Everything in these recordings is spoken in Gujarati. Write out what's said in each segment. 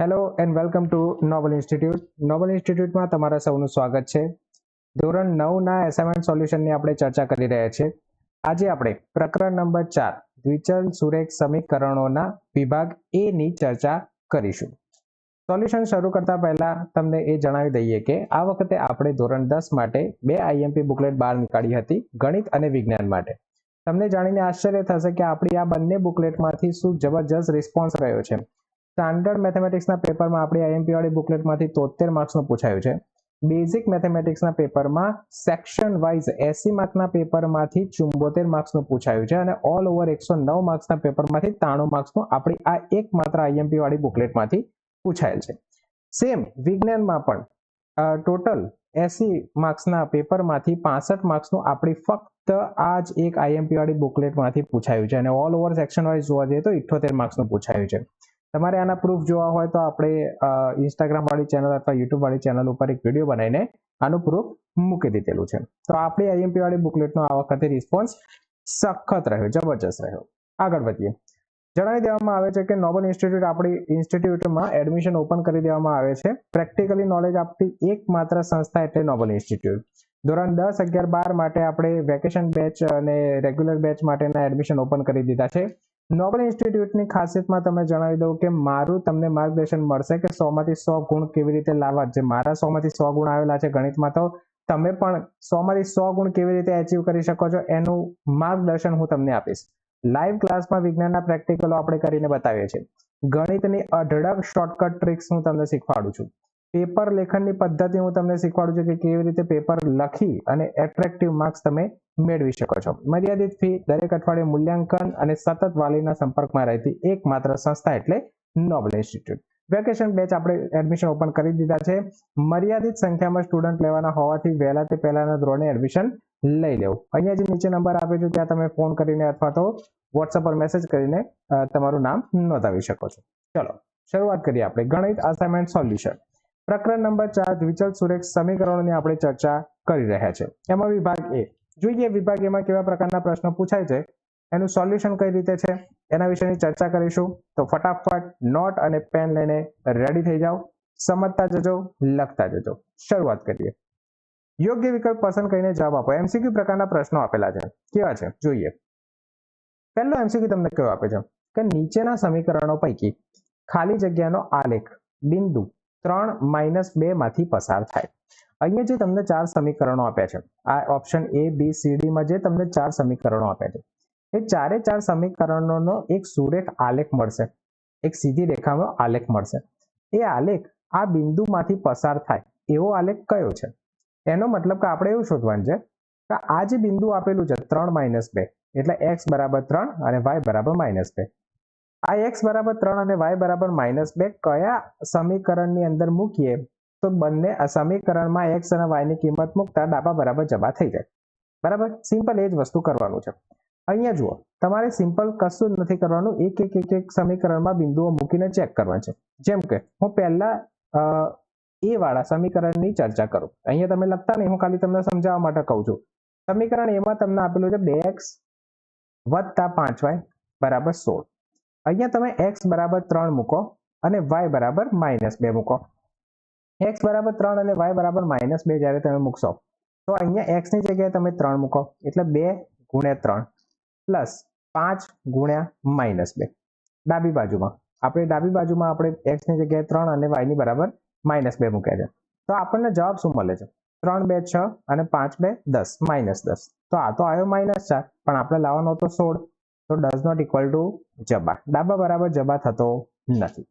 Hello and welcome to Noble Institute. Noble ઇન્સ્ટિટ્યૂટમાં તમારા સૌનું સ્વાગત છે. ધોરણ 9ના એસાઇનમેન્ટ સોલ્યુશનની આપણે ચર્ચા કરી રહ્યા છીએ. આજે આપણે પ્રકરણ નંબર 4 દ્વિચલ સુરેખ સમીકરણોના વિભાગ એ ની ચર્ચા કરીશું. સોલ્યુશન શરૂ કરતા પહેલા તમને એ જણાવી દઈએ કે આ વખતે આપણે ધોરણ 10 માટે બે આઈએમપી બુકલેટ બહાર નીકાળી હતી, ગણિત અને વિજ્ઞાન માટે. તમને જાણીને આશ્ચર્ય થશે કે આપણી આ બંને બુકલેટમાંથી શું જબરજસ્ત રિસ્પોન્સ રહ્યો છે. સ્ટાન્ડર્ડ મેથેમેટિક્સના પેપરમાં આપણી આઈએમપી વાળી બુકલેટમાંથી 73 માર્ક્સનું પૂછાયું છે. બેઝિક મેથેમેટિક્સના પેપરમાં સેક્શન વાઇઝ 80 માર્ક્સના પેપરમાંથી 74 માર્ક્સનું પૂછાયું છે અને ઓલ ઓવર 109 માર્ક્સના પેપરમાંથી 93 માર્ક્સનું આપણી આ એકમાત્ર આઈએમપી વાળી બુકલેટમાંથી પૂછાયેલ છે. સેમ વિજ્ઞાનમાં પણ ટોટલ 80 માર્ક્સના પેપરમાંથી 65 માર્ક્સનું આપણી ફક્ત આ જ એક આઈએમપી વાળી બુકલેટમાંથી પૂછાયું છે અને ઓલ ઓવર સેક્શન વાઇઝ જોવા જઈએ તો 78 માર્ક્સનું પૂછાયું છે. તમારે આના પ્રૂફ જોવા હોય તો આપણે ઇન્સ્ટાગ્રામ વાળી ચેનલ અથવા યુટ્યુબ વાળી ચેનલ ઉપર એક વિડીયો બનાવીને આનું પ્રૂફ મૂકી દીધેલું છે. તો આપણી આઈએમપી વાળી બુકલેટનો આ વખતે રિસ્પોન્સ સખત રહ્યો, જબરજસ્ત રહ્યો. આગળ વધીએ. જણાવી દેવામાં આવે છે કે નોબલ ઇન્સ્ટિટ્યૂટ આપણી ઇન્સ્ટિટ્યૂટમાં એડમિશન ઓપન કરી દેવામાં આવે છે. પ્રેક્ટિકલી નોલેજ આપતી એકમાત્ર સંસ્થા એટલે નોબલ ઇન્સ્ટિટ્યૂટ. ધોરણ 10, 11, 12 માટે આપણે વેકેશન બેચ અને રેગ્યુલર બેચ માટેના એડમિશન ઓપન કરી દીધા છે. નોબલ ઇન્સ્ટિટ્યૂટની ખાસિયતમાં તમે જણાવી દઉં કે મારું તમને માર્ગદર્શન મળશે કે 100માંથી 100 ગુણ કેવી રીતે લાવવા. જે મારા 100માંથી 100 ગુણ આવેલા છે ગણિતમાં, તો તમે પણ 100માંથી 100 ગુણ કેવી રીતે એચીવ કરી શકો છો એનું માર્ગદર્શન હું તમને આપીશ. લાઈવ ક્લાસમાં વિજ્ઞાનના પ્રેક્ટિકલો આપણે કરીને બતાવીએ છીએ. ગણિતની અઢળક શોર્ટકટ ટ્રિક્સ હું તમને શીખવાડું છું. પેપર લેખનની પદ્ધતિ હું તમને શીખવાડું છું કે કેવી રીતે પેપર લખી અને એટ્રેક્ટિવ માર્ક્સ તમે મેળવી શકો છો. મર્યાદિત ફી, દરેક અઠવાડિયે મૂલ્યાંકન અને સતત વાલીના સંપર્કમાં રહેતી એકમાત્ર સંસ્થા એટલે નોબલ ઇન્સ્ટિટ્યૂટ. વેકેશન બેચ આપણે એડમિશન ઓપન કરી દીધા છે. મર્યાદિત સંખ્યામાં સ્ટુડન્ટ લેવાના હોવાથી વહેલા તે પહેલાના ધોરણે એડમિશન લઈ લેવું. અહીંયા જે નીચે નંબર આપ્યો છે ત્યાં તમે ફોન કરીને અથવા તો વોટ્સઅપ પર મેસેજ કરીને તમારું નામ નોંધાવી શકો છો. ચલો શરૂઆત કરીએ આપણે ગણિત અસાઇનમેન્ટ સોલ્યુશન. પ્રકરણ નંબર 4 દ્વિચલ સુરેખ સમીકરણોની આપણે ચર્ચા કરી રહ્યા છે. એમાં વિભાગ એ. જોઈએ વિભાગ એમાં કેવા પ્રકારના પ્રશ્નો પૂછાય છે, એનું સોલ્યુશન કઈ રીતે છે એના વિશેની ચર્ચા કરીશું. તો ફટાફટ નોટ અને પેન લઈને રેડી થઈ જાઓ. સમજતા જજો, લખતા જજો. શરૂઆત કરીએ. યોગ્ય વિકલ્પ પસંદ કરીને જવાબ આપો. એમસીક્યુ પ્રકારના પ્રશ્નો આપેલા છે. કેવા છે જોઈએ. પહેલો એમસીક્યુ તમને કેવો આપે છે કે નીચેના સમીકરણો પૈકી ખાલી જગ્યાનો આલેખ બિંદુ 3-2 માંથી પસાર થાય. અહીંયા જે તમને 4 સમીકરણો આપ્યા છે, આ option A, B, C, D માં જે તમને 4 સમીકરણો આપ્યા છે, એ ચારે 4 સમીકરણોનો એક સુરેખ આલેખ મળશે, એક સીધી રેખાનો આલેખ મળશે. એ આલેખ આ બિંદુમાંથી પસાર થાય એવો આલેખ કયો છે? એનો મતલબ કે આપણે એવું શોધવાનું છે કે આ જે બિંદુ આપેલું છે 3-2 એટલે x બરાબર 3 અને y બરાબર -2. આ x બરાબર 3 અને y બરાબર -2 કયા સમીકરણની અંદર મૂકીએ તો બંને આ સમીકરણમાં x અને y ની કિંમત મૂકતા ડાબા બરાબર જબા થઈ જાય. બરાબર, સિમ્પલ એ જ વસ્તુ કરવાનું છે. અહીંયા જુઓ, તમારે સિમ્પલ કશું જ નથી કરવાનું. એક સમીકરણમાં બિંદુઓ મૂકીને ચેક કરવાનું છે. જેમ કે હું પહેલા એ વાળા સમીકરણની ચર્ચા કરું. અહીંયા તમે લખતા નહીં, હું ખાલી તમને સમજાવવા માટે કહું છું. સમીકરણ એમાં તમને આપેલું છે 2x + 5y બરાબર 16. અહીંયા તમે x બરાબર 3 મૂકો અને y બરાબર -2 મૂકો. x બરાબર 3 અને y બરાબર -2 જ્યારે તમે મૂકશો તો અહીંયા x ની જગ્યાએ તમે 3 મૂકો એટલે 2 × 3 પ્લસ 5 × -2. ડાબી બાજુમાં આપણે x ની જગ્યાએ 3 અને y ની બરાબર -2 મૂક્યા છે. તો આપણને જવાબ શું મળે છે? 3 2 6 અને 5 2 10 -10. તો આ તો આવ્યો -4, પણ આપણે લાવવાનો તો 16. તો ડઝ નોટ ઇક્વલ ટુ જબા. ડાબા બરાબર જબા થતો નથી.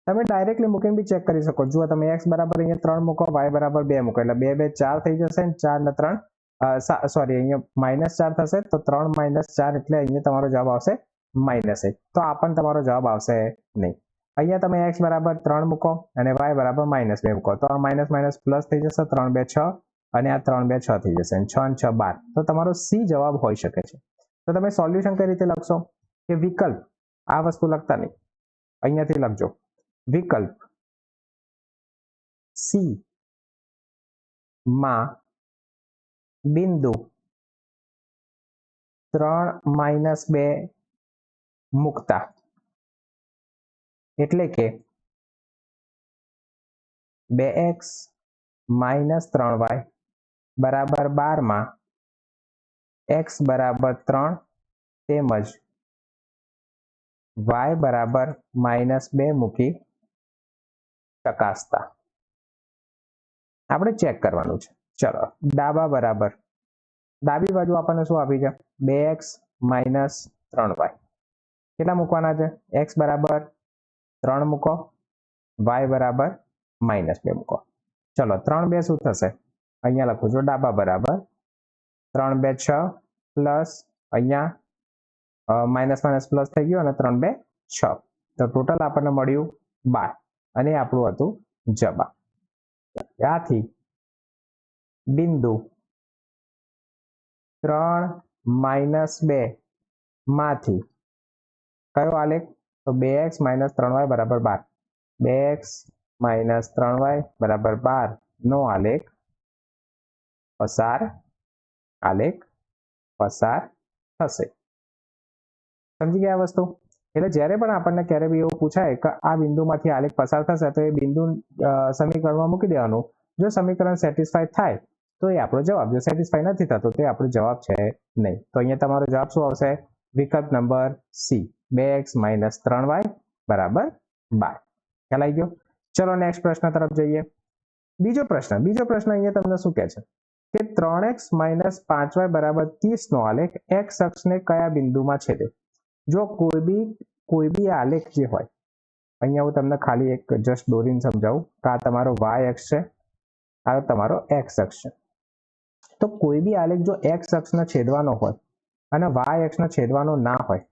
તમે ડાયરેક્ટલી મૂકીને બી ચેક કરી શકો. જુઓ, તમે x બરાબર અહીંયા 3 મૂકો, y બરાબર 2 મૂકો એટલે 2 2 4 થઈ જશે ને 4 ને 3 સોરી અહીંયા -4 થશે તો 3 -4 એટલે અહીંયા તમારો જવાબ આવશે -1. તો આ પણ તમારો જવાબ આવશે નહીં. અહીંયા તમે x બરાબર 3 મૂકો અને y બરાબર -2 મૂકો તો આ માઇનસ માઇનસ પ્લસ થઈ જશે. 3 2 6 અને આ 3 2 6 થઈ જશે અને 6 અને 6 12. તો તમારો C જવાબ હોઈ શકે છે. તો તમે સોલ્યુશન કઈ રીતે લખશો કે વિકલ્પ, આ વસ્તુ લખતા નહીં, અહીંયાથી લખજો વિકલ્પ C માં બિંદુ 3 -2 મૂકતા, એટલે કે 2x માઇનસ 3y બરાબર 12 માં x બરાબર 3 તેમજ y બરાબર -2 મૂકી ચકાસતા આપણે ચેક કરવાનું છે. ચલો ડાબા બરાબર ડાબી બાજુ આપણને શું આપી છે? 2x minus 3y. કેટલા મૂકવાના છે? x બરાબર 3 મૂકો, y બરાબર -2 મૂકો. ચલો 3 2 શું થશે? અહીંયા લખું છું ડાબા બરાબર 3 2 6 પ્લસ અહીંયા માઇનસ માઇનસ પ્લસ થઈ ગયું અને 3 2 6. તો ટોટલ આપણને મળ્યું 12 અને આપણું હતું જવાબ. ત્યાંથી બિંદુ 3 -2 માંથી કયો આલેખ? તો 2x - 3y બરાબર 12. 2x - 3y બરાબર 12 નો આલેખ પસાર થશે. સમજી ગયા વસ્તુ? એટલે જ્યારે પણ આપણને ક્યારે બી એવું પૂછાય કે આ બિંદુમાંથી આલેખ પસાર થશે તો એ બિંદુ સમીકરણમાં મૂકી દેવાનું. જો સમીકરણ સેટિસ્ફાય થાય તો એ આપણો જવાબ. જો સેટિસ્ફાય નથી થતો તો એ આપણો જવાબ છે નહીં. તો અહીંયા તમારો જવાબ શું આવશે? વિકલ્પ નંબર સી, 2x - 3y બરાબર 12. ખ્યાલ આવી ગયો? ચલો નેક્સ્ટ પ્રશ્ન તરફ જઈએ. બીજો પ્રશ્ન અહીંયા તમને શું કહે છે કે 3x - 5y બરાબર 30 નો આલેખ x અક્ષને કયા બિંદુમાં છેદે? જો કોઈ બી આલેખ જે હોય, અહીંયા હું તમને ખાલી એક જસ્ટ દોરીને સમજાવું કે આ તમારો y અક્ષ છે, આ તમારો x અક્ષ છે. તો કોઈ બી આલેખ જો x અક્ષને છેદવાનો હોય અને y અક્ષને છેદવાનો ના હોય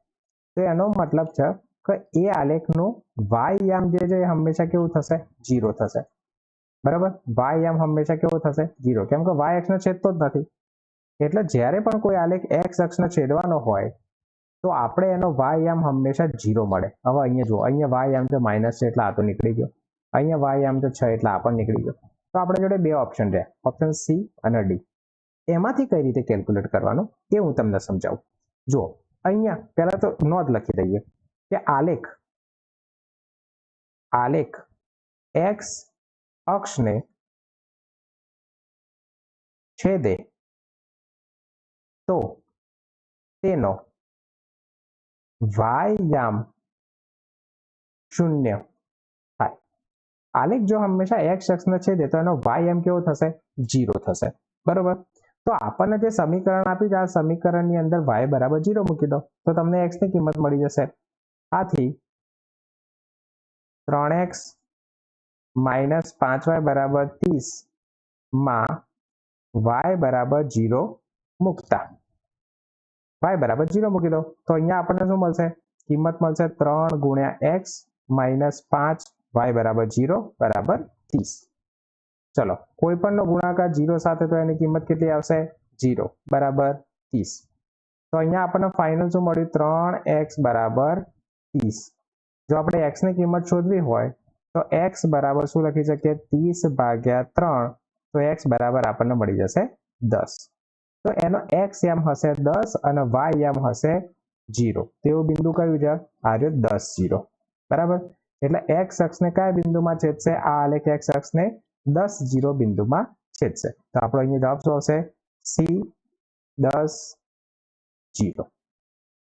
તો એનો મતલબ છે કે એ આલેખનું y યામ જે છે એ હંમેશા કેવું થશે? 0 થશે. બરાબર? y યામ હંમેશા કેવો થશે? 0. કેમ કે y અક્ષને છેદતો જ નથી. એટલે જ્યારે પણ કોઈ આલેખ x અક્ષને છેદવાનો હોય તો આપણે એનો y યામ હંમેશા 0 મળે. હવે અહીંયા જુઓ, અહીંયા y યામ જો માઇનસ છે એટલે આ તો નીકળી ગયો, અહીંયા y યામ જો 6 એટલે આ પણ નીકળી ગયો. તો આપણે જોડે બે ઓપ્શન રહ્યા, ઓપ્શન સી અને ડી. એમાંથી કઈ રીતે કેલ્ક્યુલેટ કરવાનું એ હું તમને સમજાવું. જુઓ અહીંયા પહેલા તો નોંધ લખી દઈએ કે આલેખ x અક્ષને છેદે તો તેનો y યામ 0 થાય. આલેખ જો હંમેશા x અક્ષને છેદે તો એનો y યામ કેવો થશે? 0 થશે. બરોબર? તો આપણને જે સમીકરણ આપ્યું છે આ સમીકરણની અંદર y બરાબર 0 મૂકી દો તો તમને x ની કિંમત મળી જશે. આથી 3x - 5y બરાબર 30 માં y બરાબર 0 મૂકતા y બરાબર 0 મૂકી દો તો અહીંયા આપણને શું મળશે? કિંમત મળશે 3 × x - 5 y બરાબર 0 બરાબર 30. ચલો કોઈ પણનો ગુણાકાર 0 સાથે તો એની કિંમત કેટલી આવશે? 0 બરાબર 30. તો અહીંયા આપણને ફાઇનલ શું મળ્યું? 3x બરાબર 30. જો આપણે x ની કિંમત શોધવી હોય તો x બરાબર શું લખી શકીએ? 30/3. તો x બરાબર આપણને મળી જશે 10. તો એનો x યામ હશે 10 અને y યામ હશે 0. તેવું બિંદુ કયું છે? આ રહ્યો 10 0. બરાબર? એટલે x અક્ષને કયા બિંદુમાં છેદશે? આ આલેખ x અક્ષને 10 0 બિંદુમાં છેદશે. તો આપણો અહીંયા જવાબ શું આવશે? સી 10 0.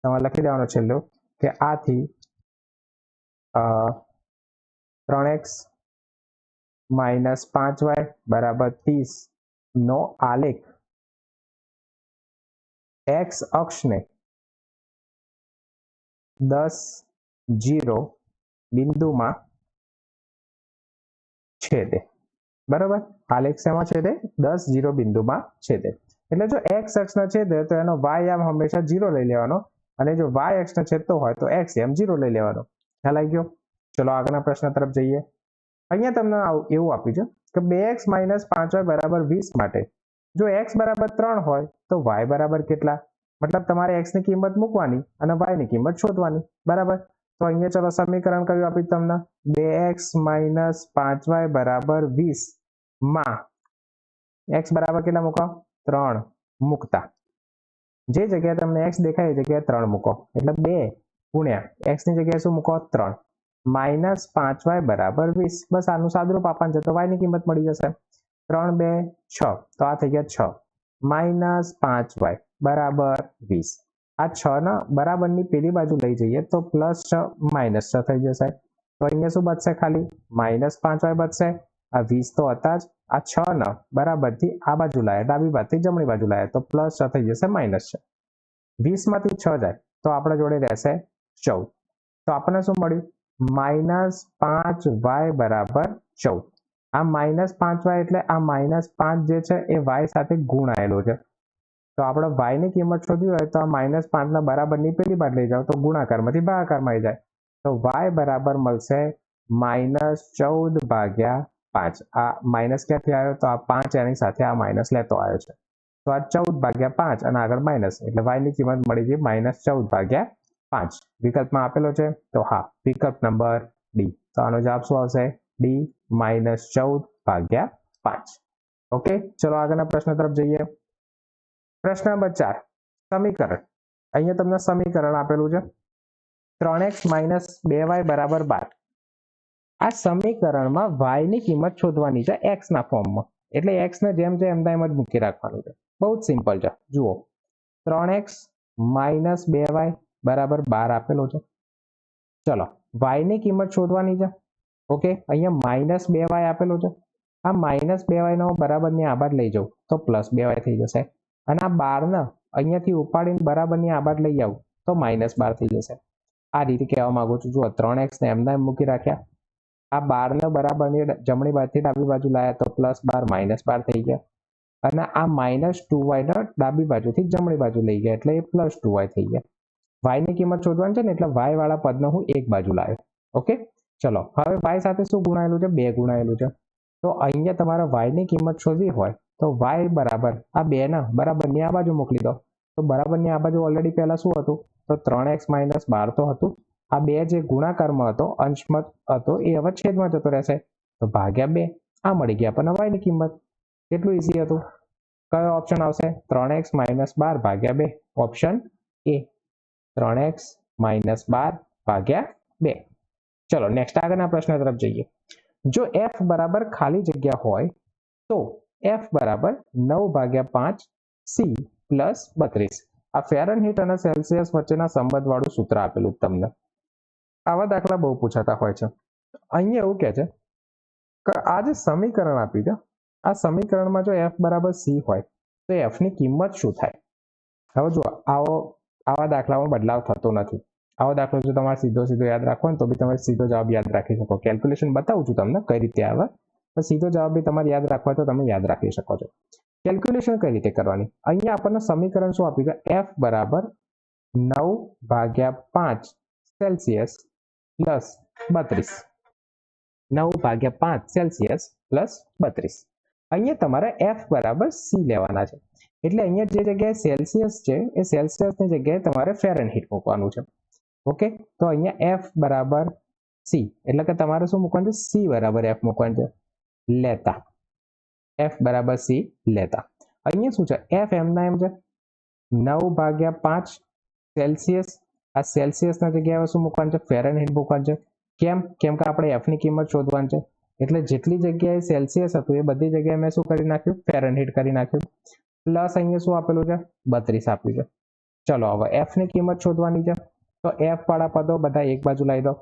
તમારે લખી દેવાનો છેલ્લો કે આથી 3x - 5y બરાબર 30 નો આલેખ x અક્ષને 10 0 બિંદુમાં છેદે. બરાબર? આલેખ શેમાં છેદે? 10 0 બિંદુમાં છેદે. એટલે જો x અક્ષને છેદે તો એનો y યામ હંમેશા 0 લઈ લેવાનો અને જો y અક્ષને છેદતો હોય તો x યામ 0 લઈ લેવાનો. ખ્યાલ આવી ગયો? ચલો આગળના પ્રશ્ન તરફ જઈએ. અહીંયા તમને એવું આપ્યું છે કે 2x - 5y બરાબર 20 માટે જો x બરાબર 3 હોય તો y બરાબર કેટલા? મતલબ તમારે x ની કિંમત મૂકવાની અને y ની કિંમત શોધવાની. બરાબર? તો અહીંયા ચલો સમીકરણ કયું આપ્યું તમને? 2x - 5y બરાબર 20 માં x બરાબર કેટલા મૂકો? 3 મૂકતા જે જગ્યાએ તમને x દેખાય એ જગ્યાએ 3 મૂકો એટલે 2 × x ની જગ્યાએ શું મૂકો? 3 -5y બરાબર 20. બસ આનું સાદુરૂપ આપવાનું છે તો y ની કિંમત મળી જશે. 3 2 6 તો આ થઈ ગયા 6 -5y બરાબર 20. આ 6 ના બરાબરની પેલી બાજુ લઈ જઈએ તો +6 -6 થઈ જશે. તો અહીંયા શું બચશે? ખાલી -5y બચશે. આ 20 તો હતા જ. આ 6 ના બરાબરથી આ બાજુ લાયા, ડાબી બાજુથી જમણી બાજુ લાયા તો +6 થઈ જશે -6. 20 માંથી 6 જાય તો આપણા જોડે રહેશે 14. તો આપણને શું મળ્યું? -5y બરાબર 14. આ -5y એટલે આ -5 જે છે એ y સાથે ગુણાયેલો છે. તો આપણે y ની કિંમત શોધવી હોય તો આ -5 ના બરાબરની પેલી બાજુ લઈ જાઓ તો ગુણાકારમાંથી ભાગાકારમાં આવી જાય. તો y બરાબર મળશે -14/5. આ માઇનસ ક્યાંથી આવ્યો? તો આ 5 એની સાથે આ માઇનસ લેતો આવ્યો છે. તો આ 14/5 અને આગળ માઇનસ એટલે y ની કિંમત મળી ગઈ -14/5. વિકલ્પમાં આપેલો છે તો હા, વિકલ્પ નંબર ડી. તો આનો જવાબ શું આવશે? ડી -14/5. ઓકે, ચલો આગળના પ્રશ્ન તરફ જઈએ. પ્રશ્ન નંબર 4, સમીકરણ. અહીંયા તમને સમીકરણ આપેલું છે 3x - 2y બરાબર 12. આ સમીકરણમાં y ની કિંમત શોધવાની છે x ના ફોર્મમાં. એટલે x ને જેમ છે એમ જ મૂકી રાખવાનું છે. બહુ જ સિમ્પલ છે. જુઓ, 3x - 2y બરાબર 12 આપેલો છે. ચલો, y ની કિંમત શોધવાની છે. ઓકે, અહીંયા -2y આપેલો છે. આ -2y નો બરાબરની આ બાજુ લઈ જાઉં તો +2y થઈ જશે. અને આ 12 ને અહીંયાથી ઉપાડીને બરાબરની આ બાજુ લઈ આવું તો -12 થઈ જશે. આ રીતે કહેવા માંગુ છું. જુઓ, 3x ને એમના એમ મૂકી રાખ્યા. આ 12 ને બરાબરની જમણી બાજુથી ડાબી બાજુ લાયા તો +12 -12 થઈ ગયા. અને આ -2y ને ડાબી બાજુથી જમણી બાજુ લઈ ગયા એટલે એ +2y થઈ ગયા. y ની કિંમત શોધવાની છે ને એટલે y વાળા પદને હું એક બાજુ લાવ્યો. ઓકે, ચલો હવે y સાથે શું ગુણાયેલું છે? 2 ગુણાયેલું છે. તો અહીંયા તમારે y ની કિંમત શોધવી હોય તો y બરાબર આ 2 ના બરાબરની આ બાજુ મોકલી દો. તો બરાબરની આ બાજુ ઓલરેડી પહેલા શું હતું? તો 3x - 12 તો હતું. આ 2 જે ગુણાકારમાં હતો, અંશમાં હતો, એ હવે છેદમાં જતો રહેશે. તો ભાગ્યા 2. આ મળી ગયા આપણને y ની કિંમત. કેટલું ઈઝી હતું. કયો ઓપ્શન આવશે? 3x - 12 ભાગ્યા 2. ઓપ્શન એ, 3x - 12 ભાગ્યા 2. ચલો નેક્સ્ટ આગળના પ્રશ્ન તરફ જઈએ. જો f બરાબર ખાલી જગ્યા હોય તો f બરાબર 9/5 c + 32. આ ફેરનહીટ અને સેલ્સિયસ વચ્ચેના સંબંધ વાળું સૂત્ર આપેલું તમને. આવા દાખલા બહુ પૂછાતા હોય છે. અહીંયા એવું કહે છે કે આ જે સમીકરણ આપ્યું છે, આ સમીકરણમાં જો f બરાબર c હોય તો f ની કિંમત શું થાય? હવે જુઓ, આવા દાખલામાં બદલાવ થતો નથી. આવો દાખલો જો તમારે સીધો યાદ રાખવો હોય તો બી તમે સીધો જવાબ યાદ રાખી શકો. કેલ્ક્યુલેશન બતાવું છું તમને કઈ રીતે આવે, તો સીધો જવાબ બી તમારે યાદ રાખવો હોય તો તમે યાદ રાખી શકો છો. કેલ્ક્યુલેશન કઈ રીતે કરવાની? અહીંયા આપણને સમીકરણ શું આપ્યું છે? f બરાબર 9/5 સેલ્સિયસ પ્લસ 32. 9/5 Celsius plus 32. અહીંયા તમારે f બરાબર c લેવાના છે. એટલે અહીંયા જે જગ્યાએ સેલ્સિયસ છે એ સેલ્સિયસની જગ્યાએ તમારે ફેરનહીટ મૂકવાનું છે. ઓકે, તો અહીંયા f બરાબર c એટલે કે તમારે શું મૂકવાનું છે? c બરાબર f મૂકવાનું છે. લેતા f બરાબર c લેતા અહીંયા શું છે? f એમના એમ છે 9/5 સેલ્સિયસ. આ સેલ્સિયસના જગ્યાએ શું મૂકવાનું છે? ફેરનહીટ મૂકવાનું છે. કેમ? કેમ કે આપણે f ની કિંમત શોધવાની છે. એટલે જેટલી જગ્યાએ સેલ્સિયસ હતું એ બધી જગ્યાએ મેં શું કરી નાખ્યું? ફેરનહીટ કરી નાખ્યું. પ્લસ અહીંયા શું આપેલું છે? 32 આપ્યું છે. ચલો હવે f ની કિંમત શોધવાની છે. તો f વાળા પદો બધા એક બાજુ લાવી દો.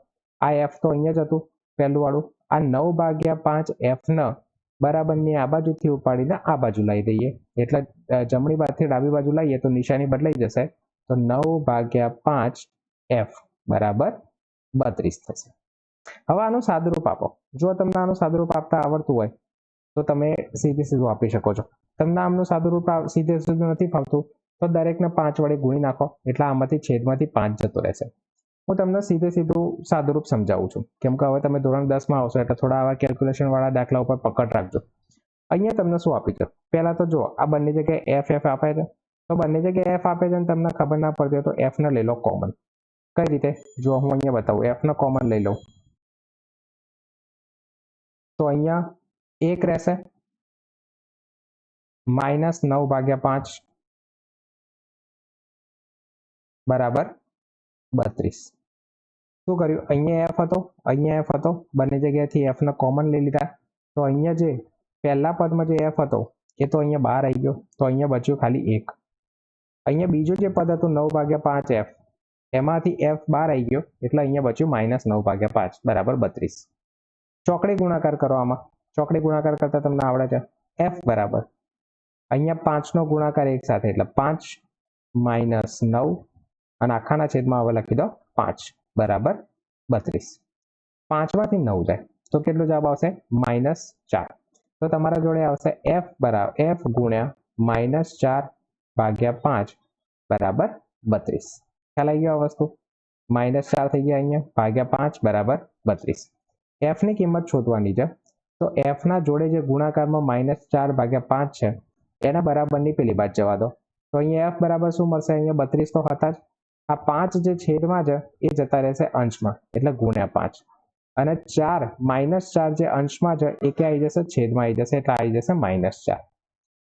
આ f તો અહીંયા જ હતું પહેલું વાળું. આ 9/5 f ને બરાબરની આ બાજુથી ઉપાડીને આ બાજુ લાવી દઈએ. એટલે જમણી બાજુથી ડાબી બાજુ લાવીએ તો નિશાની બદલાઈ જશે. તો 9/5 f બરાબર 32 થશે. હવે આનું સાદુરૂપ આપો. જો તમને આનું સાદુરૂપ આપતા આવડતું હોય તો તમે સીધું આપી શકો છો. તમને આમનું સાદુરૂપ સીધું નથી ફાવતું તો દરેકને 5 વડે ગુણી નાખો એટલે આમાંથી છેદમાંથી 5 જતો રહેશે. હું તમને સીધું સાદુરૂપ સમજાવું છું. કેમ કે હવે તમે ધોરણ 10 માં આવશો એટલે થોડા આવા કેલ્ક્યુલેશન વાળા દાખલા ઉપર પકડ રાખજો. અહીંયા તમને શું આપ્યું છે? પહેલા તો જો આ બંને જગ્યાએ f આપે છે. તો બંને જગ્યાએ f આપે છે અને તમને ખબર ના પડતી હોય તો f ને લઈ લો કોમન. કઈ રીતે? જો હું અહીંયા બતાવું, f ને કોમન લઈ લઉં તો અહીંયા 1 રહેશે -9/5 બરાબર 32. શું કર્યું, અહીંયા એફ હતો, અહીંયા એફ હતો, બંને જગ્યાએથી એફ ને કોમન લઈ લીધા. તો અહીંયા જે પહેલા પદમાં જે એફ હતો એ તો અહીંયા બહાર આવી ગયો, તો અહીંયા બચ્યું ખાલી 1. અહીંયા બીજું જે પદ હતું 9/5 એફ, એમાંથી એફ બહાર આવી ગયો એટલે અહીંયા બચ્યું -9/5 બરાબર 32. ચોકડી ગુણાકાર કરો આમાં. ચોકડી ગુણાકાર કરતા તમને આવડે છે. એફ બરાબર અહીંયા 5 નો ગુણાકાર એક સાથે એટલે 5 - 9 અને આખાના છેદમાં હવે લખી દો 5 બરાબર 32. 5 માંથી 9 જાય તો કેટલો જવાબ આવશે? -4. તો તમારા જોડે આવશે એફ બરાબર એફ ગુણ્યા -4/5 બરાબર 32. ખ્યાલ આવી ગયો આ વસ્તુ? -4 થઈ ગયા અહીંયા ભાગ્યા 5 બરાબર 32. એફ ની કિંમત શોધવાની છે. તો એફ ના જોડે જે ગુણાકારમાં -4/5 છે એના બરાબરની પેલી બાજુ જવા દો. તો અહીંયા એફ બરાબર શું મળશે? અહીંયા 32 તો હતા જ. આ 5 જે છેદમાં છે એ જતા રહેશે અંશમાં એટલે ગુણ્યા 5. અને 4 -4 જે અંશમાં છે એ ક્યાં આવી જશે? છેદમાં આવી જશે એટલે આવી જશે -4.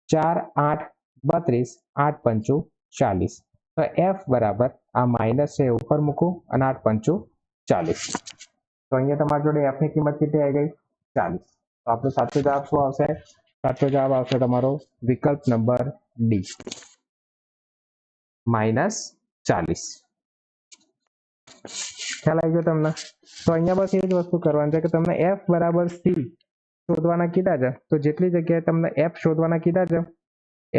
4 8 32 8 પંચું 40. તો એફ બરાબર આ માઇનસ છે ઉપર મૂકું અને 8 પંચું 40. તો અહીંયા તમારી જોડે એફ ની કિંમત કેટલી આવી ગઈ? 40. તો આપણો સાચો જવાબ શું આવશે? સાચો જવાબ આવશે તમારો વિકલ્પ નંબર ડી -40. ખ્યાલ આવી ગયો તમને? તો અહીંયા બસ એ જ વસ્તુ કરવાની છે કે તમને એફ બરાબર સી શોધવાના કીધા છે. તો જેટલી જગ્યાએ તમને એફ શોધવાના કીધા છે,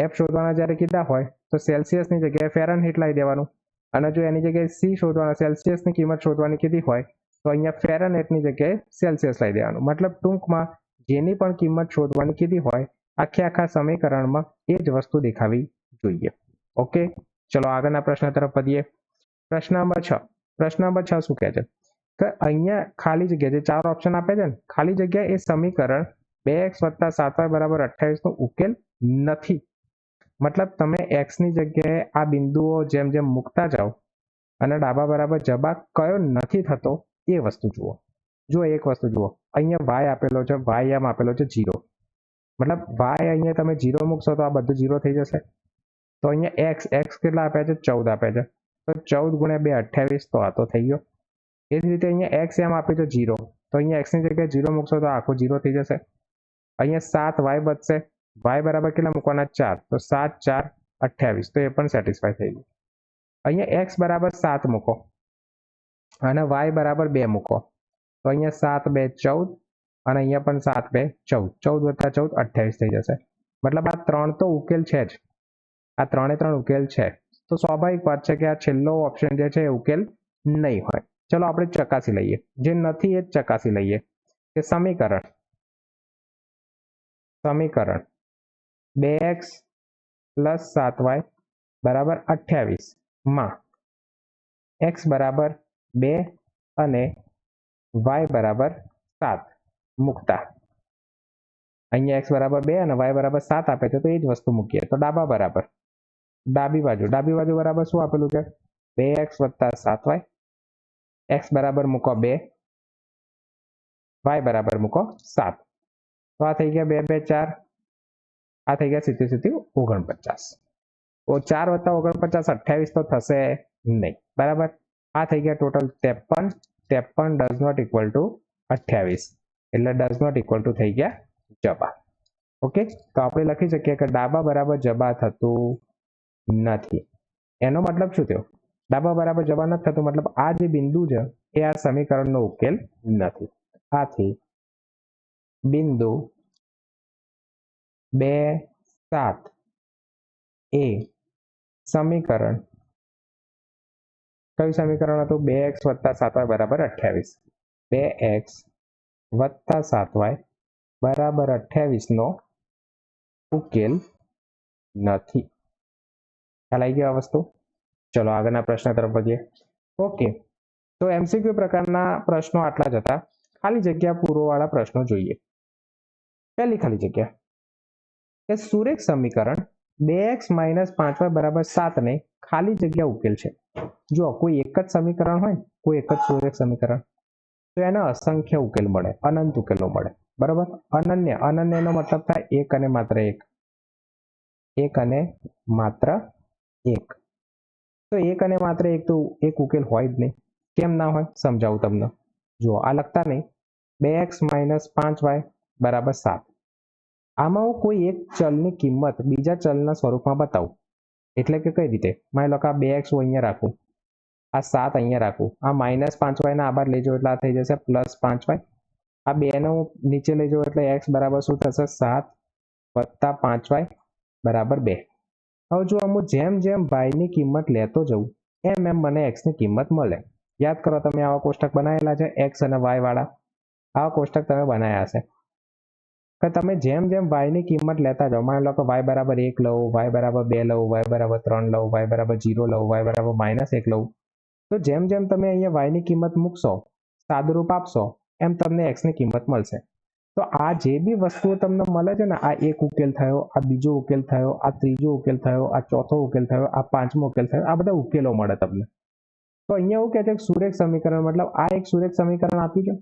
એફ શોધવાના જ્યારે કીધા હોય તો સેલ્સિયસની જગ્યાએ ફેરનહીટ લાવી દેવાનું. અને જો એની જગ્યાએ સી શોધવાના સેલ્સિયસની કિંમત શોધવાની કીધી હોય તો અહીંયા ફેરનહીટની જગ્યાએ સેલ્સિયસ લાવી દેવાનું. મતલબ ટૂંકમાં જેની પણ કિંમત શોધવાની કીધી હોય આખા સમીકરણમાં એ જ વસ્તુ દેખાવી જોઈએ. ઓકે, ચલો આગળના પ્રશ્ન તરફ વધીએ. પ્રશ્ન નંબર 6. પ્રશ્ન નંબર 6 શું કહે છે કે અહીંયા ખાલી જગ્યા જે 4 ઓપ્શન આપે છે ને, ખાલી જગ્યા એ સમીકરણ 2x + 7y = 28 નો ઉકેલ નથી. મતલબ તમે x ની જગ્યાએ આ બિંદુઓ જેમ જેમ મૂકતા જાઓ અને ડાબા બરાબર જવાબ કયો નથી થતો એ વસ્તુ જુઓ. જો એક વસ્તુ જુઓ, અહીંયા y આપેલો છે, y એમ આપેલો છે 0. મતલબ y અહીંયા તમે 0 મૂકશો તો આ બધું 0 થઈ જશે. તો અહીંયા x કેટલા આપ્યા છે? 14 આપ્યા છે. તો 14 × 2 28. તો આ તો થઈ ગયો. એ જ રીતે અહીંયા x એમ આપ્યું છે 0. તો અહીંયા x ની જગ્યાએ 0 મૂકશો તો આખું 0 થઈ જશે. અહીંયા 7y બચશે. y બરાબર કેટલા મૂકવાના? 4. તો 7 4 28. તો એ પણ સેટિસ્ફાય થઈ ગયું. અહીંયા x બરાબર 7 મૂકો અને y બરાબર 2 મૂકો. તો અહીંયા 7 2 14 અને અહીંયા પણ 7 2 14. 14 + 14 28 થઈ જશે. મતલબ આ 3 તો ઉકેલ છે જ. આ 3 ઉકેલ છે. તો સ્વાભાવિક વાત છે કે આ છેલ્લો ઓપ્શન જે છે એ ઉકેલ નહીં હોય. ચલો આપણે ચકાસી લઈએ. જે નથી એ જ ચકાસી લઈએ કે સમીકરણ 2x + 7y = 28 માં x બરાબર 2 અને y બરાબર 7 મૂકતા. અહીંયા x બરાબર 2 અને y બરાબર 7 આપે છે તો એ જ વસ્તુ મૂકીએ. તો ડાબા બરાબર ડાબી બાજુ બરાબર શું આપેલું છે? 2x + 7y. x બરાબર મૂકો 2, y બરાબર મૂકો 7. તો આ થઈ ગયા 2 2 4. આ થઈ ગયા 47 49. તો 4 + 49 28 તો થશે નહીં. બરાબર. આ થઈ ગયા total 53. 53 does not equal to 28 એટલે ડઝ નોટ ઇક્વલ ટુ થઈ ગયા જબા. ઓકે, તો આપણે લખી શકીએ કે ડાબા બરાબર જબા થતું નથી. એનો મતલબ શું થયો? ડાબા બરાબર જબા નથી થતું મતલબ આ જે બિંદુ છે એ આ સમીકરણનો ઉકેલ નથી. આથી બિંદુ 2 7 એ સમીકરણ કયું સમીકરણ હતું? 2x + 7y = 28. 2x + 7y = 28 નો ઉકેલ નથી. ખ્યાલ આવી ગયો આ વસ્તુ? ચલો આગળના પ્રશ્ન તરફ વધીએ. ઓકે, તો એમસીક્યુ પ્રકારના પ્રશ્નો આટલા જ હતા. ખાલી જગ્યા પૂરવાવાળા પ્રશ્નો જોઈએ. પહેલી ખાલી જગ્યા કે સુરેખ સમીકરણ 2x - 5y = 7 ને ખાલી જગ્યા ઉકેલ છે. જો કોઈ એક જ સમીકરણ હોય, કોઈ એક જ સુરેખ સમીકરણ, તો એના અસંખ્ય ઉકેલ મળે, અનંત ઉકેલો મળે. બરાબર. અનન્યનો મતલબ થાય એક અને માત્ર એક. એક અને માત્ર એક. તો એક અને માત્ર એક તો એક ઉકેલ હોય જ નહીં. કેમ ના હોય સમજાવું તમને. જુઓ આ લખતા નહીં, 2x - 5y = 7. આમાં હું કોઈ એક ચલની કિંમત બીજા ચલના સ્વરૂપમાં બતાવું, એટલે કે કઈ રીતે, માની લો કે આ 2x હું અહીંયા રાખું, આ 7 અહીંયા રાખું, આ -5y ના આ બાર લઈ જાઉં એટલે આ થઈ જશે +5y. આ 2 ને હું નીચે લઈ જાઉં એટલે x બરાબર શું થશે, 7 + 5y = 2. હવે જો હું જેમ જેમ y ની કિંમત લેતો જઉં એમ એમ મને x ની કિંમત મળે. યાદ કરો તમે આવા કોષ્ટક બનાવેલા છે x અને y વાળા, આવા કોષ્ટક તમે બનાવ્યા હશે કે તમે જેમ જેમ y ની કિંમત લેતા જાઓ, માની લો કે y બરાબર 1 લઉં, y બરાબર 2 લઉં, y બરાબર 3 લઉં, y બરાબર 0 લઉં, y બરાબર -1 લઉં, તો જેમ જેમ તમે અહીંયા y ની કિંમત મૂકશો, સાદુરૂપ આપશો, એમ તમને x ની કિંમત મળશે. તો આ જે બી વસ્તુઓ તમને મળે છે ને, આ એક ઉકેલ થયો, આ બીજો ઉકેલ થયો, આ ત્રીજો ઉકેલ થયો, આ ચોથો ઉકેલ થયો, આ પાંચમો ઉકેલ થયો, આ બધા ઉકેલો મળે તમને. તો અહીંયા એવું કહે છે કે સુરેખ સમીકરણ, મતલબ આ એક સુરેખ સમીકરણ આપ્યું છે.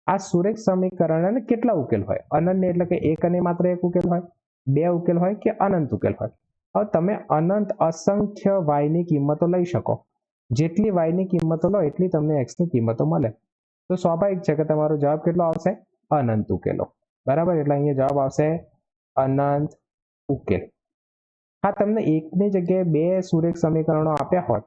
આ સુરેખ સમીકરણ કેટલા ઉકેલ હોય, અનન્ય એટલે કે એક અને માત્ર એક ઉકેલ હોય, બે ઉકેલ હોય કે અનંત ઉકેલ હોય. હવે તમે અનંત અસંખ્ય y ની કિંમતો લઈ શકો, જેટલી y ની કિંમતો લો એટલી તમને x ની કિંમતો મળે. તો સ્વાભાવિક છે કે તમારો જવાબ કેટલો આવશે, અનંત ઉકેલો. બરાબર, એટલે અહીંયા જવાબ આવશે અનંત ઉકેલ. હા, તમને એકની જગ્યાએ બે સુરેખ સમીકરણો આપ્યા હોત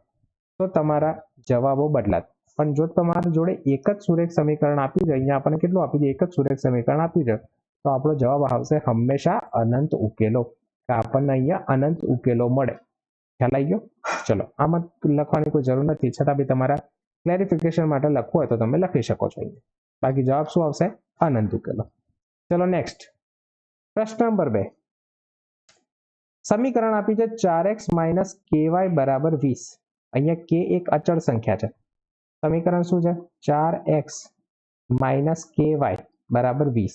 તો તમારા જવાબો બદલાત, પણ જો તમારી જોડે એક જ સુરેખ સમીકરણ આપ્યું છે, અહીંયા આપણને કેટલું આપ્યું છે, એક જ સુરેખ સમીકરણ આપ્યું છે, તો આપણો જવાબ આવશે હંમેશા અનંત ઉકેલો, કે આપણને અહીંયા અનંત ઉકેલો મળે. ખ્યાલ આવી ગયો? ચલો, આમાં લખવાની કોઈ જરૂર નથી, છતાં બી તમારા ક્લેરિફિકેશન માટે લખવું હોય તો તમે લખી શકો છો. બાકી જવાબ શું આવશે, અનંત ઉકેલો. ચલો નેક્સ્ટ પ્રશ્ન નંબર 2. સમીકરણ આપ્યું છે 4x - ky = 20. અહીંયા k એક અચળ સંખ્યા છે. સમીકરણ શું છે, 4x - ky = 20.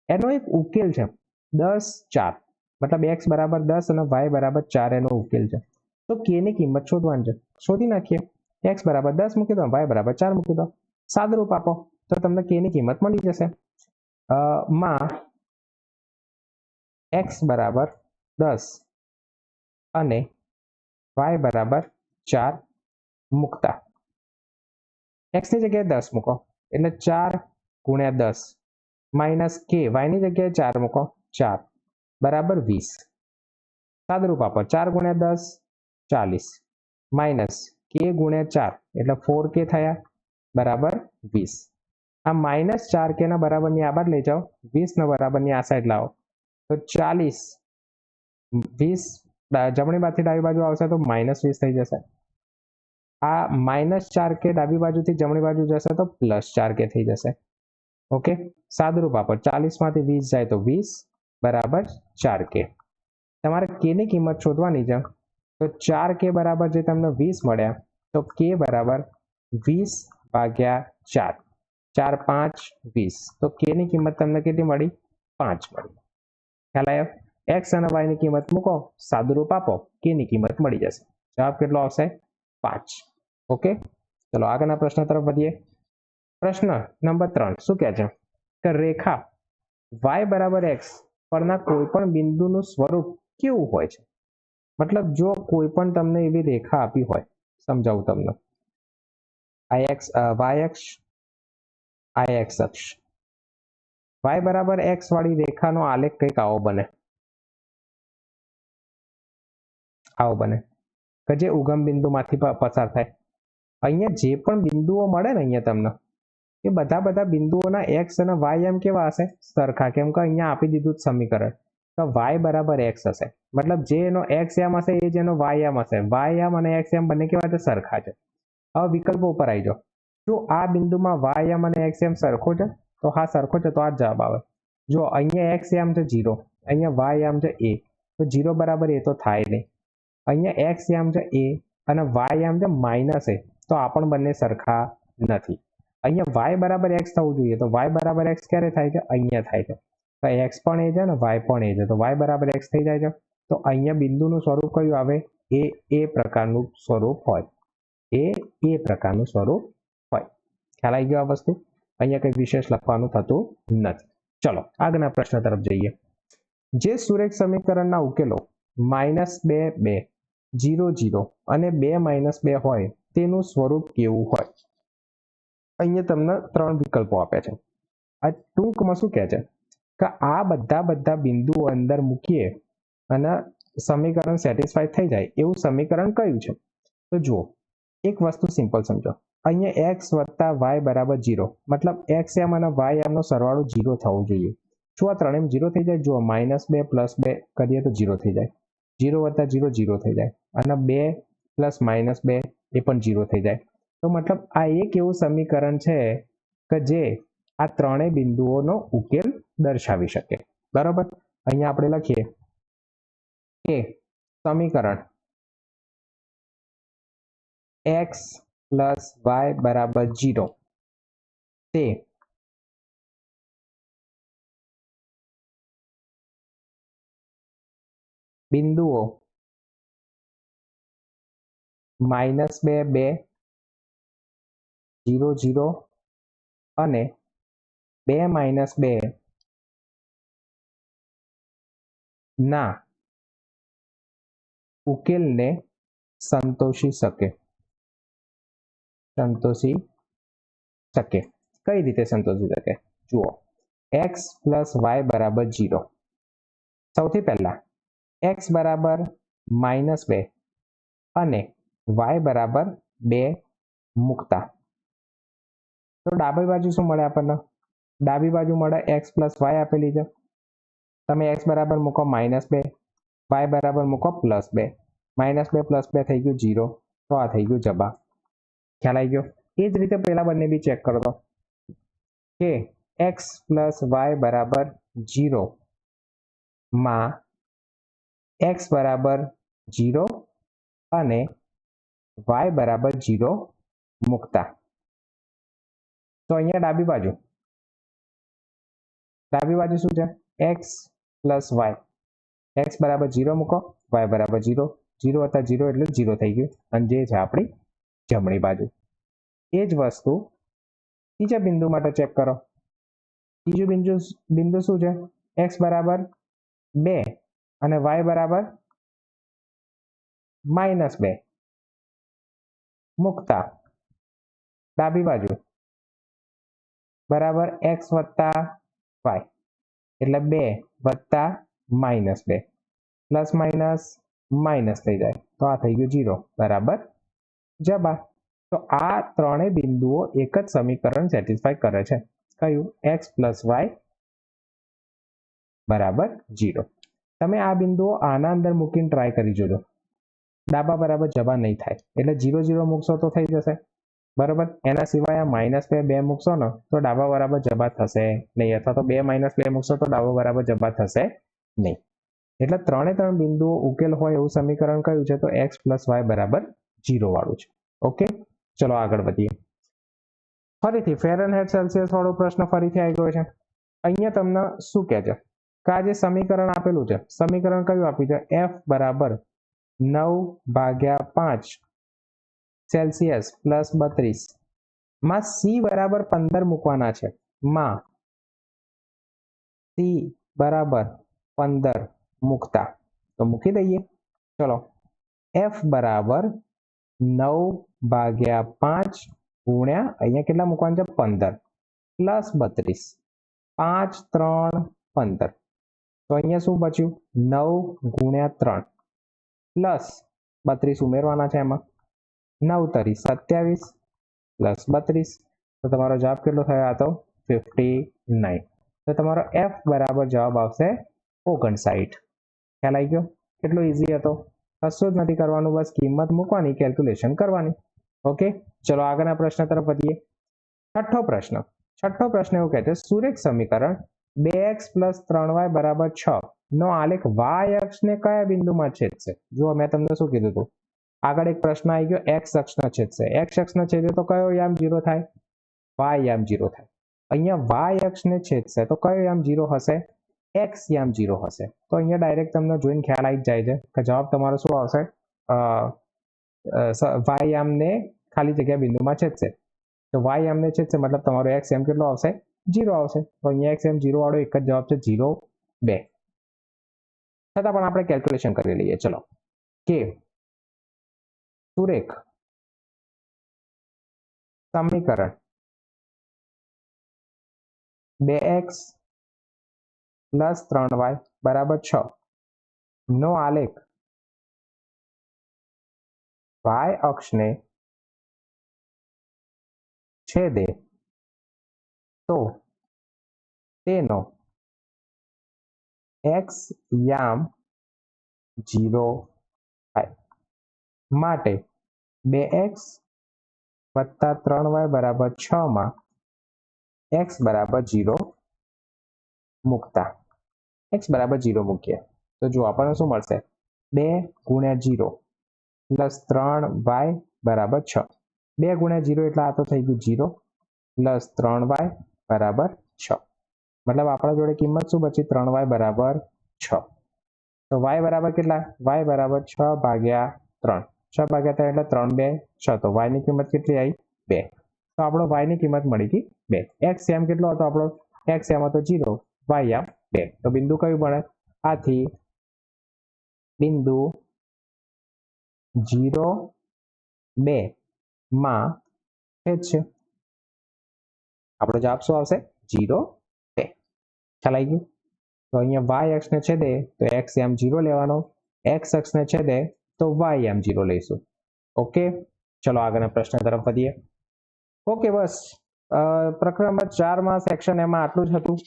એનો એક ઉકેલ છે 10 4, મતલબ x બરાબર 10 અને y બરાબર 4 એનો ઉકેલ છે. તો k ની કિંમત શોધવાની છે, શોધી નાખીએ. x બરાબર 10 મૂકી દો, y બરાબર 4 મૂકી દો, સાદુરૂપ આપો તો તમને k ની કિંમત મળી જશે. માં x બરાબર 10 અને y બરાબર 4 મૂકતા, x ની જગ્યાએ 10 મૂકો એટલે 4 × 10 માઇનસ k, y ની જગ્યાએ 4 મૂકો, 4 બરાબર 20. સાદુરૂપ આપો, 4 × 10 40 માઇનસ k × 4 એટલે 4k થયા બરાબર 20. આ -4k ના બરાબરની આ બાજુ લઈ જાઓ, 20 ના બરાબરની આ સાઈડ લાવો તો 40 20 જમણી બાજુથી ડાબી બાજુ આવશે તો -20 થઈ જશે. આ -4k ડાબી બાજુથી જમણી બાજુ જશે તો +4k થઈ જશે. ઓકે, સાદુરૂપ આપો, 40 માંથી 20 જાય તો 20 બરાબર 4k. તમારે k ની કિંમત શોધવાની છે, તો 4k બરાબર જે તમને 20 મળ્યા, તો k બરાબર 20/4, 4 5 20, તો k ની કિંમત તમને કેટલી મળી, 5 મળી. ખ્યાલ આવ્યો? x અને y ની કિંમત મૂકો, સાદુરૂપ આપો, k ની કિંમત મળી જશે. જવાબ કેટલો આવશે, 5. ઓકે, ચલો આગળના પ્રશ્ન તરફ વધીએ. પ્રશ્ન નંબર 3 શું કહે છે કે રેખા y બરાબર x પરના કોઈ પણ બિંદુનું સ્વરૂપ કેવું હોય છે. મતલબ જો કોઈ પણ તમને એવી રેખા આપી હોય, સમજાવું તમને, y અક્ષ, y બરાબર x વાળી રેખાનો આલેખ કંઈક આવો બને, કે જે ઉગમ બિંદુમાંથી પસાર થાય. અહીંયા જે પણ બિંદુઓ મળે ને અહીંયા તમને, એ બધા બિંદુઓના x અને y એમ કેવા હશે, સરખા. કેમ કે અહીંયા આપી દીધું સમીકરણ તો y બરાબર x હશે, મતલબ જે એનો x એમ હશે એ જ એનો y એમ હશે. y એમ અને x એમ બંને કેવા છે, સરખા છે. હવે વિકલ્પો ઉપર આવી જાઓ, જો આ બિંદુમાં y એમ અને x એમ સરખો છે તો હા સરખો છે, તો આ જવાબ આવે. જો અહીંયા x એમ છે 0, અહીંયા y એમ છે a, તો 0 બરાબર a તો થાય નહીં. અહીંયા x એમ છે a અને y એમ છે -a, તો આ પણ બંને સરખા નથી. અહીંયા y બરાબર x થવું જોઈએ, તો y બરાબર x ક્યારે થાય છે, અહીંયા થાય છે. તો x પણ એ છે ને y પણ એ છે, તો y બરાબર x થઈ જાય છે. તો અહીંયા બિંદુનું સ્વરૂપ કયું આવે, એ પ્રકારનું સ્વરૂપ હોય, એ પ્રકારનું સ્વરૂપ હોય. ખ્યાલ આવી ગયો આ વસ્તુ? અહીંયા કંઈ વિશેષ લખવાનું થતું નથી. ચલો આગળના પ્રશ્ન તરફ જઈએ. જે સુરેખ સમીકરણના ઉકેલો -2 2 0 0 અને 2 - 2 હોય તેનું સ્વરૂપ કેવું હોય. અહીંયા તમને 3 વિકલ્પો આપ્યા છે. આ ટૂંકમાં શું કહે છે કે આ બધા બિંદુઓ અંદર મૂકીએ અને સમીકરણ સેટિસ્ફાય થઈ જાય એવું સમીકરણ કયું છે? તો જુઓ, એક વસ્તુ સિમ્પલ સમજો. અહીંયા x વત્તા y બરાબર 0, મતલબ xm અને ym નો સરવાળો 0 થવો જોઈએ. શું આ ત્રણેય 0 થઈ જાય? જુઓ, -2 +2 કરીએ તો 0 થઈ જાય, 0 વત્તા 0 0 થઈ જાય, અને 2 + -2 એ પણ 0 થઈ જાય. તો મતલબ આ એક એવું સમીકરણ છે કે જે આ ત્રણેય બિંદુઓનો ઉકેલ દર્શાવી શકે. બરાબર, અહીંયા આપણે લખીએ કે સમીકરણ x + y બરાબર 0 તે બિંદુઓ -2 2 0 0 અને 2 - 2 ના ઉકેલને સંતોષી શકે. કઈ રીતે સંતોષી શકે? જુઓ, x + y બરાબર 0. સૌથી પહેલા x બરાબર -2 અને y બરાબર 2 મૂકતા તો ડાબી બાજુ શું મળે આપણને? ડાબી બાજુ મળે x + y આપેલી છે. તમે x બરાબર મૂકો -2, y બરાબર મૂકો +2. -2 + 2 થઈ ગયું 0, તો આ થઈ ગયું જવાબ. ખ્યાલ આવી ગયો? એ જ રીતે પેલા બંને બી ચેક કરો તો કે x + y બરાબર 0 માં x બરાબર 0 અને y બરાબર 0 મૂકતા તો અહીંયા ડાબી બાજુ શું છે? x + y. x બરાબર 0 મૂકો, y બરાબર 0, 0 વત્તા 0 એટલે 0 થઈ ગયું, અને જે છે આપણી જમણી બાજુ. એ જ વસ્તુ ત્રીજા બિંદુ માટે ચેક કરો. ત્રીજું બિંદુ શું છે? x બરાબર 2 અને y બરાબર -2 મૂકતા ડાબી બાજુ બરાબર x વત્તા y એટલે 2 વત્તા -2 પ્લસ માઇનસ થઈ જાય, તો આ થઈ ગયું 0 બરાબર જવાબ. તો આ ત્રણેય બિંદુઓ એક જ સમીકરણ સેટિસ્ફાય કરે છે. કયું? x + y બરાબર 0. તમે આ બિંદુઓ આના અંદર મૂકીને ટ્રાય કરી જોજો. ડાબા બરાબર જવાબ નહીં થાય, એટલે 0 0 મૂકશો તો થઈ જશે. બરાબર, એના સિવાય આ -2 2 મૂકશો ને તો ડાબા બરાબર જવાબ થશે નહીં, અથવા તો 2 - 2 મૂકશો તો ડાબા બરાબર જવાબ થશે નહીં. એટલે ત્રણ બિંદુઓ ઉકેલ હોય એવું સમીકરણ કયું છે? તો x + y બરાબર 0 વાળું છે. ઓકે, ચલો આગળ વધીએ. ફરીથી ફેરનહેઇટ સેલ્સિયસ વાળો પ્રશ્ન ફરીથી આવી ગયો છે. અહીંયા તમને શું કહે છે કે આ જે સમીકરણ આપેલું છે, સમીકરણ કયું આપ્યું છે? f બરાબર 9/5 સેલ્સિયસ + 32 માં c બરાબર 15 મૂકવાના છે. માં c બરાબર 15 મૂકતા તો મૂકી દઈએ. ચલો, f બરાબર 9/5 ગુણ્યા અહીંયા કેટલા મૂકવાના છે? 15 પ્લસ 32, 5 3 15. તો અહીંયા શું બચ્યું? 9 ગુણ્યા 3 પ્લસ 32 ઉમેરવાના છે. એમાં 9 તરી 27 પ્લસ 32, તો તમારો જવાબ કેટલો થયો? આ તો 59. તો તમારો f બરાબર જવાબ આવશે 59. ખ્યાલ આવી ગયો? કેટલો ઇઝી હતો. કશું જ નથી કરવાનું, બસ કિંમત મૂકવાની, કેલ્ક્યુલેશન કરવાની. ઓકે, ચલો આગળના પ્રશ્ન તરફ વધીએ. છઠ્ઠો પ્રશ્ન એવું કહે છે, સુરેખ સમીકરણ 2x + 3y બરાબર 6 નો આલેખ y અક્ષને કયા બિંદુમાં છેદશે? જુઓ, મેં તમને શું કીધું હતું? આગળ એક પ્રશ્ન આવી ગયો, x અક્ષને છેદશે. x અક્ષને છેદે તો કયો યામ 0 થાય? y યામ 0 થાય. અહીંયા y અક્ષને છેદશે તો કયો યામ 0 હશે? x યામ 0 હશે. તો અહીંયા ડાયરેક્ટ તમને જોઈને ખ્યાલ આવી જાય છે કે જવાબ તમારો શું આવશે? y યામને ખાલી જગ્યા બિંદુમાં છેદશે. તો y યામને છેદશે મતલબ તમારો x યામ કેટલો આવશે? 0 આવશે. તો અહીંયા x યામ 0 વાળો એક જ જવાબ છે, 0 2. છતાં પણ આપણે કેલ્ક્યુલેશન કરી લઈએ. ચલો, કે સુરેખ સમીકરણ 2x પ્લસ 3y બરાબર 6 નો આલેખ y અક્ષને છેદે તો તેનો x યામ 0 થાય માટે 2x વત્તા 3y બરાબર 6 માં x બરાબર 0 મૂકતા x બરાબર 0 મૂકીએ તો જો આપણને શું મળશે 2 ગુણ્યા 0 પ્લસ 3y બરાબર 6 2 ગુણ્યા 0 એટલે આ તો થઈ ગયું 0 પ્લસ 3y બરાબર 6 મતલબ આપણા જોડે કિંમત શું બચી 3y બરાબર 6 તો y બરાબર કેટલા y બરાબર 6 ભાગ્યા 3 6 ભાગ્યા 3 એટલે 3 2 6 તો y ની કિંમત કેટલી આવી 2 તો આપણો y ની કિંમત મળી ગઈ 2 x યામ કેટલો હતો આપણો x યામ હતો 0 y યામ 2 તો બિંદુ કયું બને આથી બિંદુ 0 2 માં છેદ છે આપણો જવાબ શું આવશે 0 2 ખ્યાલ આવી ગયું તો અહીંયા y અક્ષને છેદે તો x યામ 0 લેવાનો x અક્ષને છેદે તો y યામ 0 લઈશું ઓકે ચલો આગળના પ્રશ્ન તરફ વધીએ ઓકે બસ પ્રકરણ નંબર 4 માં સેક્શન એમાં આટલું જ હતું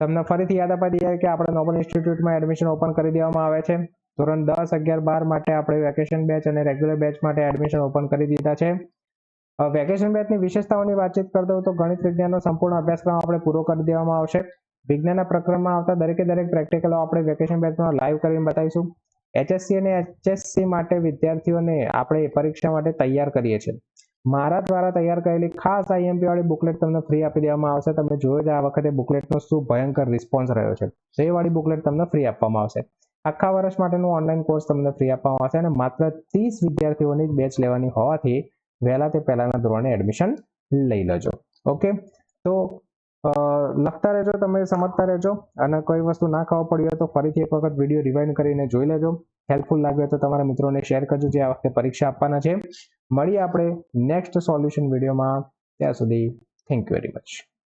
તમને ફરીથી યાદ અપાઈ દઈએ કે આપણે નોબલ ઇન્સ્ટિટ્યૂટમાં એડમિશન ઓપન કરી દેવામાં આવે છે ધોરણ 10 11 12 માટે આપણે વેકેશન બેચ અને રેગ્યુલર બેચ માટે એડમિશન ઓપન કરી દીધા છે વેકેશન બેચની વિશેષતાઓની વાતચીત કરતો તો ગણિત વિજ્ઞાનનો સંપૂર્ણ અભ્યાસક્રમ આપણે પૂરો કરી દેવામાં આવશે વિજ્ઞાનના પ્રકરણમાં આવતા દરેકે દરેક પ્રેક્ટિકલો આપણે વેકેશન બેચમાં લાઈવ કરીને બતાવીશું HSC અને HSC માટે વિદ્યાર્થીઓને આપણે પરીક્ષા માટે તૈયાર કરીએ છીએ મારા દ્વારા તૈયાર કરેલી ખાસ આઈએમપી વાળી બુકલેટ તમને ફ્રી આપી દેવામાં આવશે તમે જોયો જ આ વખતે બુકલેટનો શું ભયંકર રિસ્પોન્સ રહ્યો છે તો એ વાળી બુકલેટ તમને ફ્રી આપવામાં આવશે આખા વર્ષ માટેનું ઓનલાઈન કોર્સ તમને ફ્રી આપવામાં આવશે અને માત્ર 30 વિદ્યાર્થીઓની જ બેચ લેવાની હોવાથી વહેલા તે પહેલાના ધોરણે એડમિશન લઈ લેજો ઓકે તો લખતા રહેજો તમે સમજતા રહેજો અને કોઈ વસ્તુ ના ખબર પડી હોય તો ફરીથી એક વખત વિડીયો રિવાઇન્ડ કરીને જોઈ લેજો હેલ્પફુલ લાગ્યો તો તમારા મિત્રોને શેર કરજો જે આ વખતે પરીક્ષા આપવાના છે મળીએ આપણે નેક્સ્ટ સોલ્યુશન વિડીયોમાં ત્યાં સુધી થેન્ક યુ વેરી મચ